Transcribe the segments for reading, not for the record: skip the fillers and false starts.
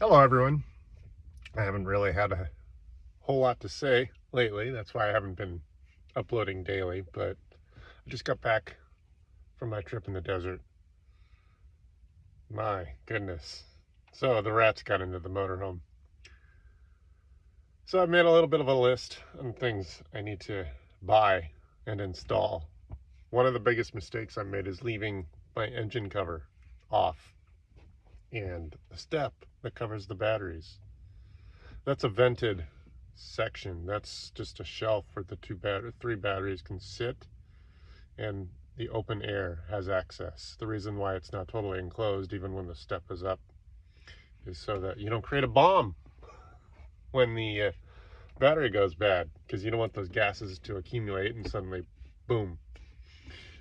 Hello everyone. I haven't really had a whole lot to say lately. That's why I haven't been uploading daily, but I just got back from my trip in the desert. My goodness. So the rats got into the motorhome. So I made a little bit of a list on things I need to buy and install. One of the biggest mistakes I made is leaving my engine cover off and the step that covers the batteries. That's a vented section. That's just a shelf where the three batteries can sit, and the open air has access. The reason why it's not totally enclosed, even when the step is up, is so that you don't create a bomb when the battery goes bad, because you don't want those gases to accumulate and suddenly, boom.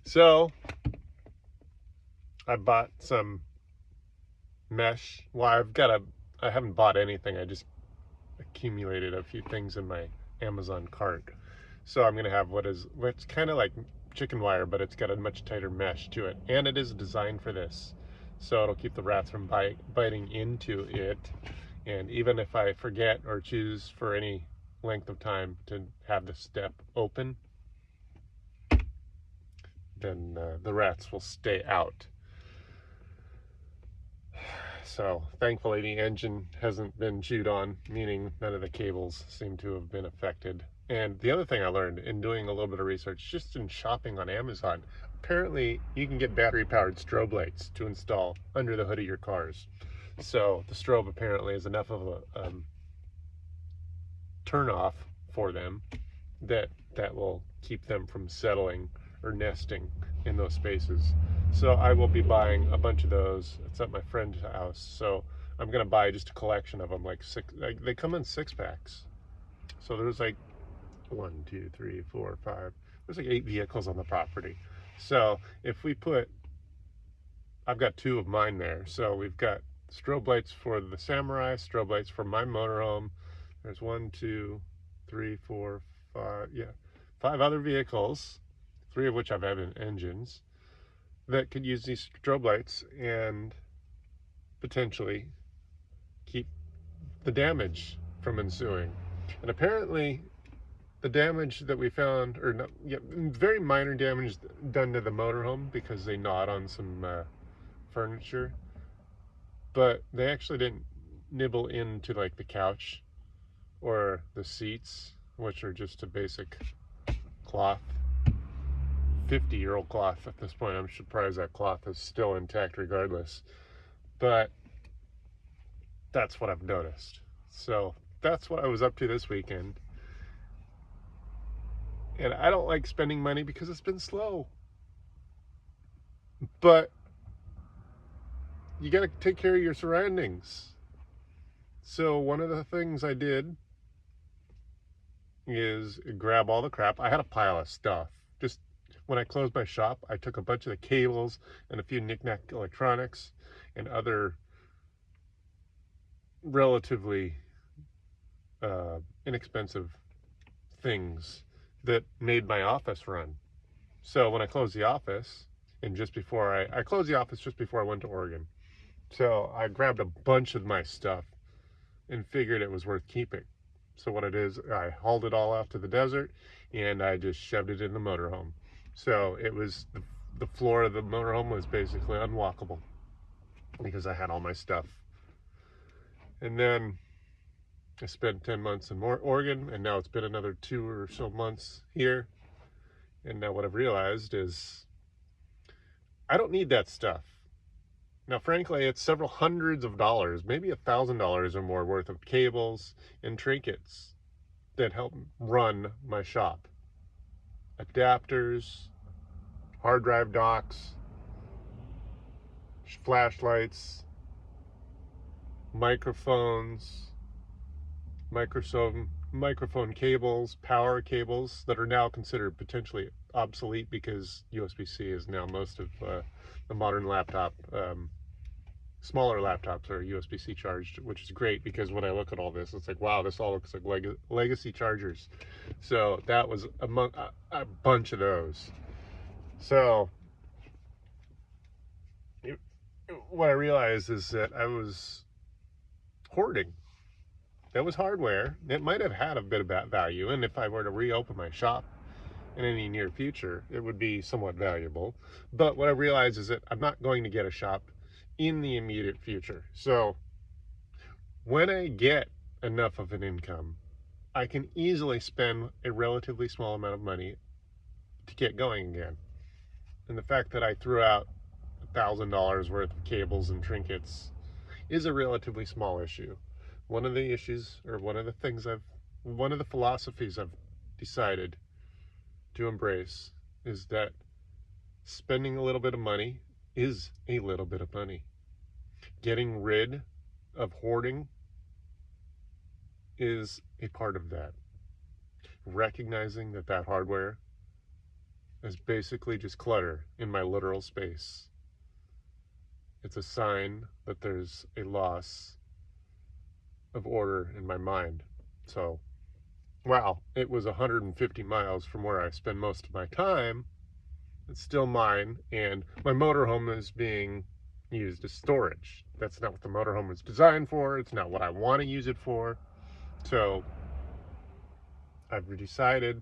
So I bought some mesh. Well, I haven't bought anything. I just accumulated a few things in my Amazon cart. So I'm gonna have what's kind of like chicken wire, but it's got a much tighter mesh to it, and it is designed for this, so it'll keep the rats from biting into it. And even if I forget or choose for any length of time to have the step open, then the rats will stay out. So thankfully the engine hasn't been chewed on, meaning none of the cables seem to have been affected. And the other thing I learned in doing a little bit of research, just in shopping on Amazon, apparently you can get battery powered strobe lights to install under the hood of your cars. So the strobe apparently is enough of a turn off for them that will keep them from settling or nesting in those spaces. So I will be buying a bunch of those. It's at my friend's house, so I'm gonna buy just a collection of them, like six. They come in 6-packs. So there's like 1, 2, 3, 4, 5. There's like 8 vehicles on the property. So if we put, I've got 2 of mine there. So we've got strobe lights for the Samurai, strobe lights for my motorhome. There's 1, 2, 3, 4, 5. Yeah, 5 other vehicles, 3 of which have engines, that could use these strobe lights and potentially keep the damage from ensuing. And apparently the damage that we found, or not, yeah, very minor damage done to the motorhome because they gnawed on some furniture, but they actually didn't nibble into like the couch or the seats, which are just a basic cloth, 50-year-old cloth at this point. I'm surprised that cloth is still intact regardless, but that's what I've noticed. So that's what I was up to this weekend. And I don't like spending money because it's been slow, but you got to take care of your surroundings. So one of the things I did is grab all the crap. I had a pile of stuff. Just when I closed my shop, I took a bunch of the cables and a few knickknack electronics and other relatively inexpensive things that made my office run. So when I closed the office, and just before I closed the office just before I went to Oregon, so I grabbed a bunch of my stuff and figured it was worth keeping. So what it is, I hauled it all out to the desert and I just shoved it in the motorhome. So it was, the floor of the motorhome was basically unwalkable because I had all my stuff. And then I spent 10 months in Oregon, and now it's been another 2 or so months here. And now what I've realized is I don't need that stuff. Now, frankly, it's several hundreds of dollars, maybe $1,000 or more worth of cables and trinkets that help run my shop. Adapters, hard drive docks, flashlights, microphones, microphone cables, power cables that are now considered potentially obsolete because USB-C is now most of the modern laptop. Smaller laptops are USB-C charged, which is great because when I look at all this, it's like, wow, this all looks like legacy chargers. So that was among a bunch of those. So what I realized is that I was hoarding. That was hardware. It might have had a bit of value, and if I were to reopen my shop in any near future, it would be somewhat valuable. But what I realize is that I'm not going to get a shop in the immediate future. So when I get enough of an income, I can easily spend a relatively small amount of money to get going again. And the fact that I threw out $1,000 worth of cables and trinkets is a relatively small issue. One of the issues, or one of the philosophies I've decided to embrace is that spending a little bit of money is a little bit of money. Getting rid of hoarding is a part of that. Recognizing that that hardware is basically just clutter in my literal space. It's a sign that there's a loss of order in my mind. So, wow, it was 150 miles from where I spend most of my time. It's still mine, and my motorhome is being used as storage. That's not what the motorhome was designed for. It's not what I want to use it for. So I've decided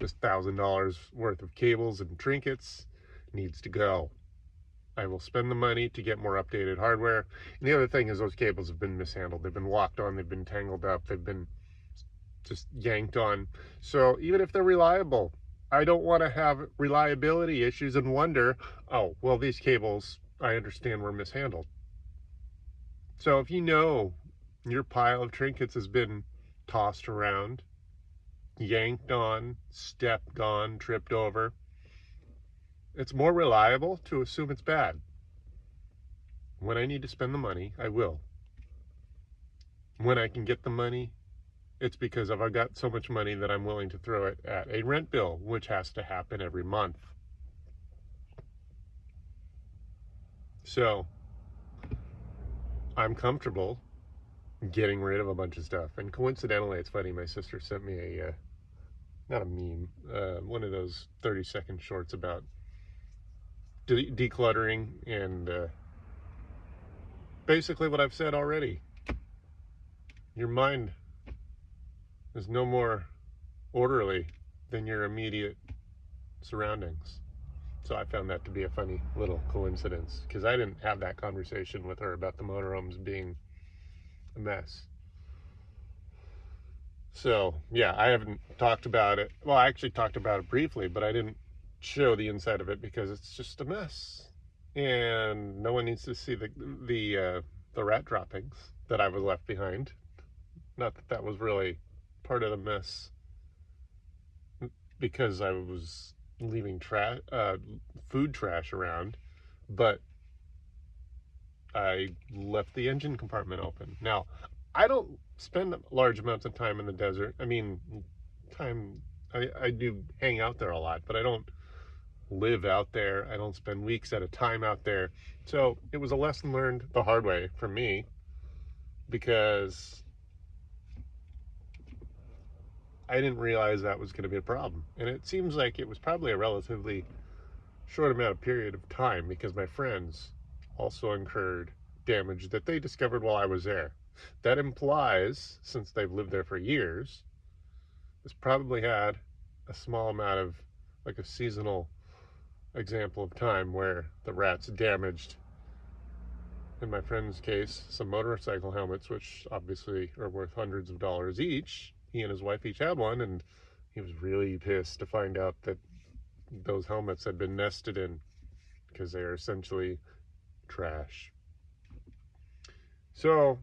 this $1,000 worth of cables and trinkets needs to go. I will spend the money to get more updated hardware. And the other thing is those cables have been mishandled. They've been walked on, they've been tangled up, they've been just yanked on. So even if they're reliable, I don't want to have reliability issues and wonder, oh, well, these cables, I understand, were mishandled. So if you know your pile of trinkets has been tossed around, yanked on, stepped on, tripped over, it's more reliable to assume it's bad. When I need to spend the money, I will. When I can get the money, it's because I've got so much money that I'm willing to throw it at a rent bill, which has to happen every month. So I'm comfortable getting rid of a bunch of stuff. And coincidentally, it's funny, my sister sent me a, not a meme, one of those 30-second shorts about decluttering, and basically what I've said already. Your mind is no more orderly than your immediate surroundings. So I found that to be a funny little coincidence, because I didn't have that conversation with her about the motorhomes being a mess. So yeah, I haven't talked about it. Well, I actually talked about it briefly, but I didn't show the inside of it because it's just a mess, and no one needs to see the rat droppings that I was left behind. Not that that was really part of the mess, because I was leaving food trash around, but I left the engine compartment open. Now, I don't spend large amounts of time in the desert. I mean, I do hang out there a lot, but I don't live out there. I don't spend weeks at a time out there. So it was a lesson learned the hard way for me, because I didn't realize that was going to be a problem. And it seems like it was probably a relatively short amount of period of time, because my friends also incurred damage that they discovered while I was there. That implies, since they've lived there for years, this probably had a small amount of, like, a seasonal example of time where the rats damaged, in my friend's case, some motorcycle helmets, which obviously are worth hundreds of dollars each. He and his wife each had one, and he was really pissed to find out that those helmets had been nested in, because they are essentially trash. So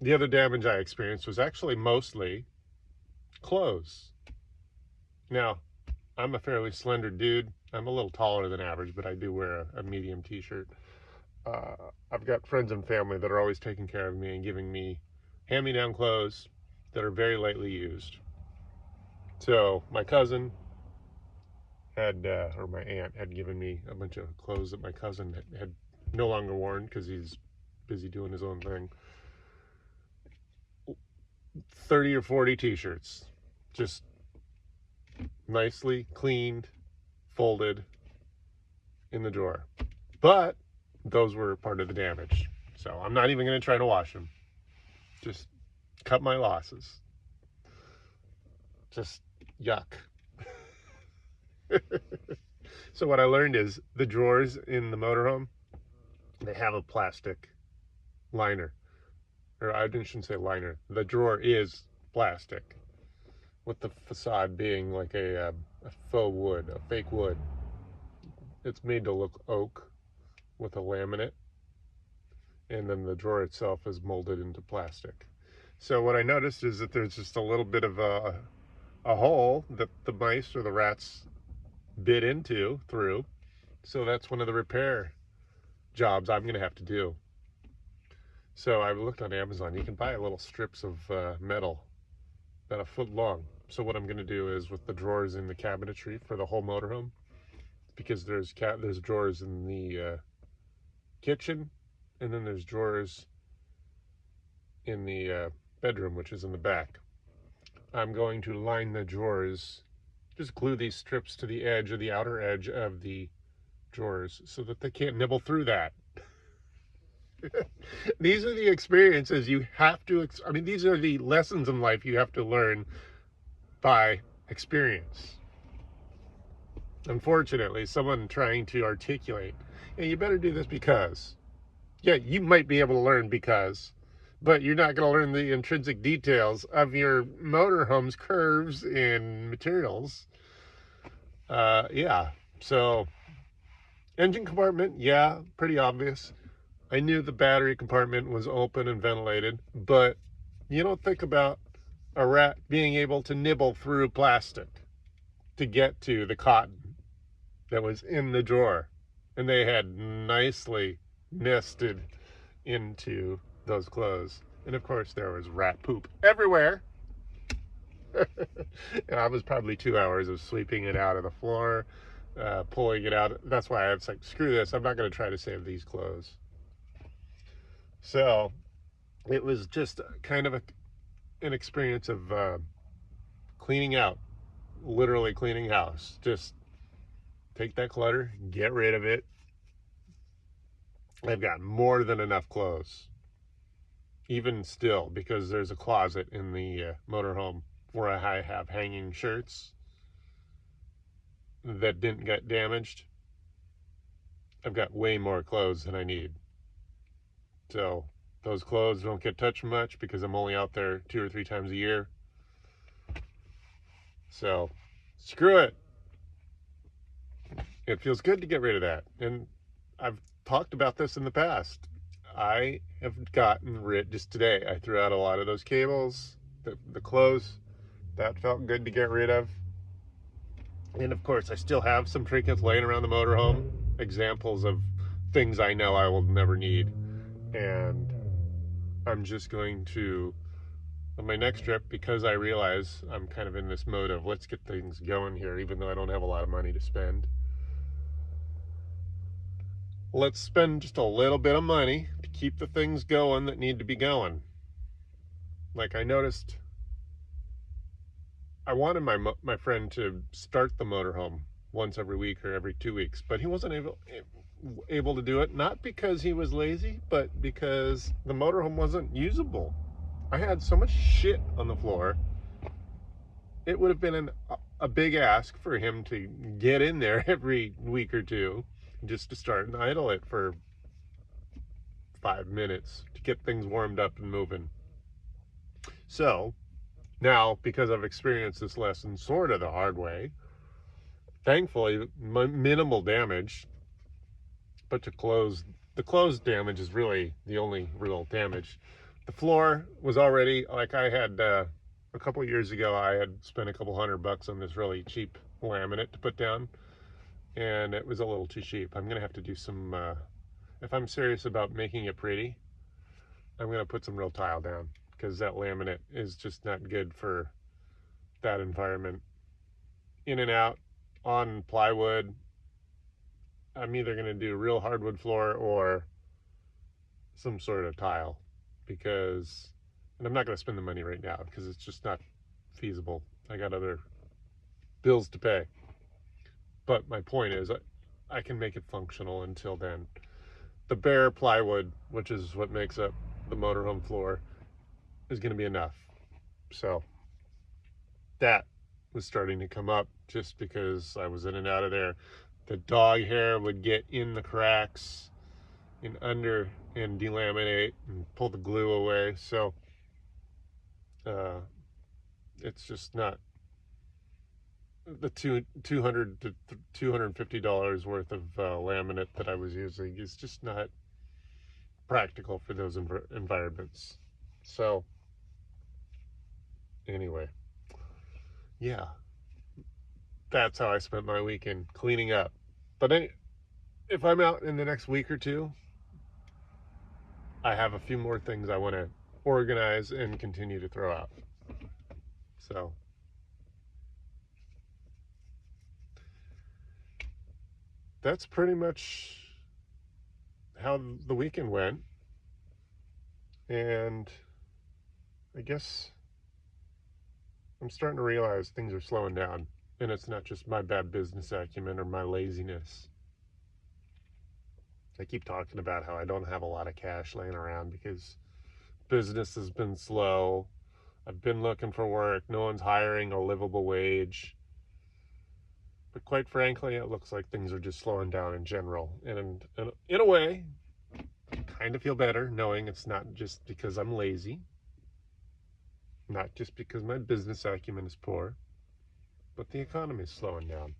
the other damage I experienced was actually mostly clothes. Now, I'm a fairly slender dude. I'm a little taller than average, but I do wear a medium t-shirt. I've got friends and family that are always taking care of me and giving me hand-me-down clothes that are very lightly used. So my cousin had, or my aunt had given me a bunch of clothes that my cousin had no longer worn because he's busy doing his own thing. 30 or 40 t-shirts, just nicely cleaned, folded in the drawer. But those were part of the damage. So I'm not even going to try to wash them. Just cut my losses. Just yuck. So what I learned is the drawers in the motorhome, they have a plastic liner. Or I shouldn't say liner. The drawer is plastic, with the facade being like a faux wood, a fake wood. It's made to look oak with a laminate, and then the drawer itself is molded into plastic. So what I noticed is that there's just a little bit of a hole that the mice or the rats bit into through. So that's one of the repair jobs I'm going to have to do. So I looked on Amazon. You can buy little strips of metal about a foot long. So what I'm going to do is, with the drawers in the cabinetry for the whole motorhome, because there's drawers in the kitchen, and then there's drawers in the bedroom, which is in the back. I'm going to line the drawers, just glue these strips to the edge, or the outer edge of the drawers, so that they can't nibble through that. These are the experiences you have to, I mean, these are the lessons in life you have to learn by experience. Unfortunately, someone trying to articulate, hey, you better do this because, yeah, you might be able to learn because, but you're not going to learn the intrinsic details of your motorhome's curves and materials. Yeah, so engine compartment, yeah, pretty obvious. I knew the battery compartment was open and ventilated, but you don't think about a rat being able to nibble through plastic to get to the cotton that was in the drawer. And they had nicely nested into those clothes. And of course, there was rat poop everywhere. And I was probably 2 hours of sweeping it out of the floor, pulling it out. That's why I was like, screw this. I'm not going to try to save these clothes. So it was just kind of an experience of cleaning out, literally cleaning house. Just take that clutter, get rid of it. I've got more than enough clothes, even still, because there's a closet in the motorhome where I have hanging shirts that didn't get damaged. I've got way more clothes than I need. So those clothes don't get touched much because I'm only out there 2 or 3 times a year. So screw it. It feels good to get rid of that. And I've talked about this in the past. I have gotten rid, just today, I threw out a lot of those cables, the clothes. That felt good to get rid of. And of course, I still have some trinkets laying around the motorhome, examples of things I know I will never need. And I'm just going to, on my next trip, because I realize I'm kind of in this mode of let's get things going here, even though I don't have a lot of money to spend. Let's spend just a little bit of money to keep the things going that need to be going. Like I noticed, I wanted my friend to start the motorhome once every week or every 2 weeks, but he wasn't able to do it, not because he was lazy, but because the motorhome wasn't usable. I had so much shit on the floor. It would have been a big ask for him to get in there every week or two just to start and idle it for 5 minutes to get things warmed up and moving. So now, because I've experienced this lesson sort of the hard way, thankfully minimal damage, but the clothes damage is really the only real damage. The floor was already, like I had a couple of years ago, I had spent a couple $100 on this really cheap laminate to put down, and it was a little too cheap. I'm gonna have to do some, if I'm serious about making it pretty, I'm gonna put some real tile down, because that laminate is just not good for that environment. In and out on plywood, I'm either going to do real hardwood floor or some sort of tile, because, and I'm not going to spend the money right now because it's just not feasible. I got other bills to pay. But my point is, I can make it functional until then. the bare plywood, which is what makes up the motorhome floor, is going to be enough. So that was starting to come up just because I was in and out of there. The dog hair would get in the cracks and under and delaminate and pull the glue away. So it's just not the $200 to $250 worth of laminate that I was using is just not practical for those environments. So anyway, yeah, that's how I spent my weekend, cleaning up. But if I'm out in the next week or two, I have a few more things I want to organize and continue to throw out. So that's pretty much how the weekend went. And I guess I'm starting to realize things are slowing down, and it's not just my bad business acumen or my laziness. I keep talking about how I don't have a lot of cash laying around because business has been slow. I've been looking for work. No one's hiring a livable wage. But quite frankly, it looks like things are just slowing down in general. And in a way, I kind of feel better knowing it's not just because I'm lazy, not just because my business acumen is poor, but the economy is slowing down.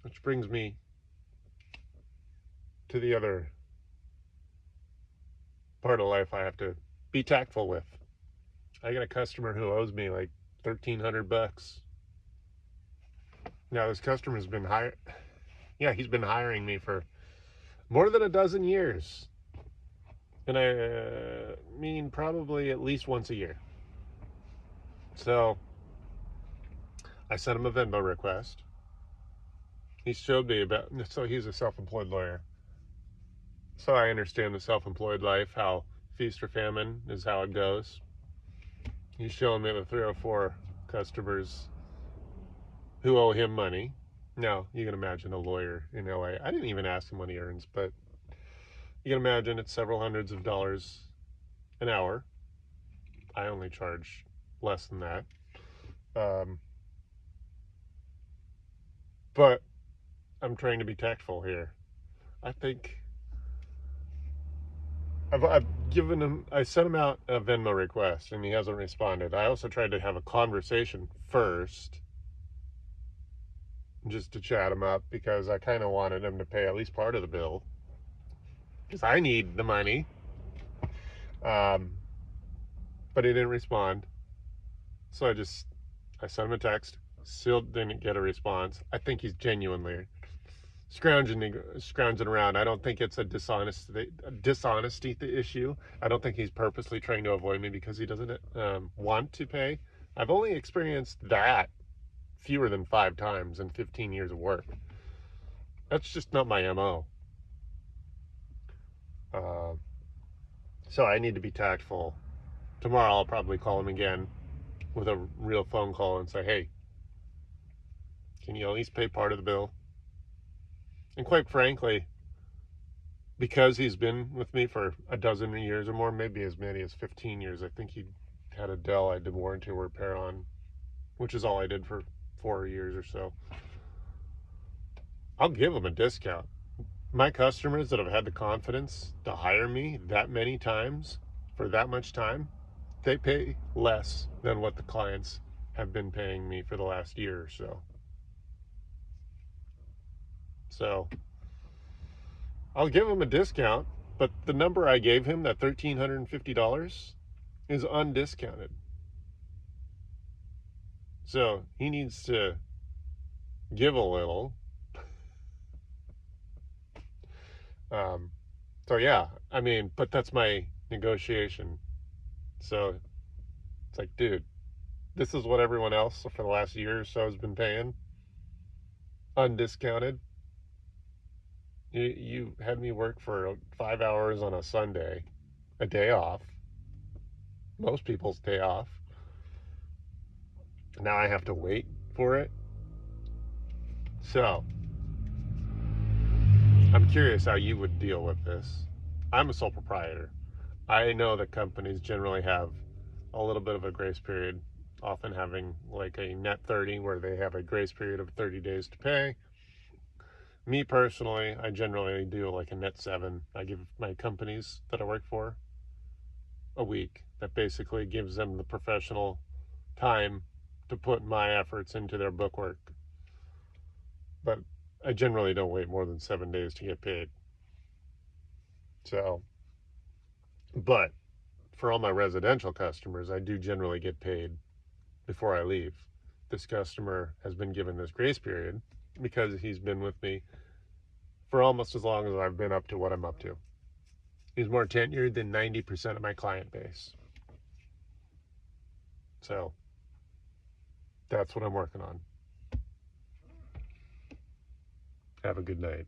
Which brings me to the other part of life I have to be tactful with. I got a customer who owes me like $1,300. Now this customer's been he's been hiring me for more than a dozen years. And I mean probably at least once a year. So I sent him a Venmo request. He showed me so he's a self-employed lawyer. So I understand the self-employed life, how feast or famine is how it goes. He's showing me the 3 or 4 customers who owe him money. Now, you can imagine a lawyer in LA. I didn't even ask him what he earns, but you can imagine it's several hundreds of dollars an hour. I only charge less than that. But I'm trying to be tactful here. I think I've given him, I sent him out a Venmo request and he hasn't responded. I also tried to have a conversation first just to chat him up because I kind of wanted him to pay at least part of the bill because I need the money. But he didn't respond. So I sent him a text, still didn't get a response. I think he's genuinely scrounging around. I don't think it's a dishonesty issue. I don't think he's purposely trying to avoid me because he doesn't want to pay. I've only experienced that fewer than 5 times in 15 years of work. That's just not my MO. So I need to be tactful. Tomorrow I'll probably call him again with a real phone call and say, hey, can you at least pay part of the bill? And quite frankly, because he's been with me for a dozen years or more, maybe as many as 15 years, I think he had a Dell I did warranty repair on, which is all I did for 4 years or so. I'll give him a discount. My customers that have had the confidence to hire me that many times for that much time, they pay less than what the clients have been paying me for the last year or so. So I'll give him a discount, but the number I gave him, that $1,350, is undiscounted. So he needs to give a little. So yeah, I mean, but that's my negotiation. So it's like, dude, this is what everyone else for the last year or so has been paying, undiscounted. You had me work for 5 hours on a Sunday, a day off, most people's day off. Now I have to wait for it. So I'm curious how you would deal with this. I'm a sole proprietor. I know that companies generally have a little bit of a grace period, often having like a net 30 where they have a grace period of 30 days to pay. Me personally, I generally do like a net 7. I give my companies that I work for a week. That basically gives them the professional time to put my efforts into their bookwork. But I generally don't wait more than 7 days to get paid. So, but for all my residential customers, I do generally get paid before I leave. This customer has been given this grace period because he's been with me for almost as long as I've been up to what I'm up to. He's more tenured than 90% of my client base. So that's what I'm working on. Have a good night.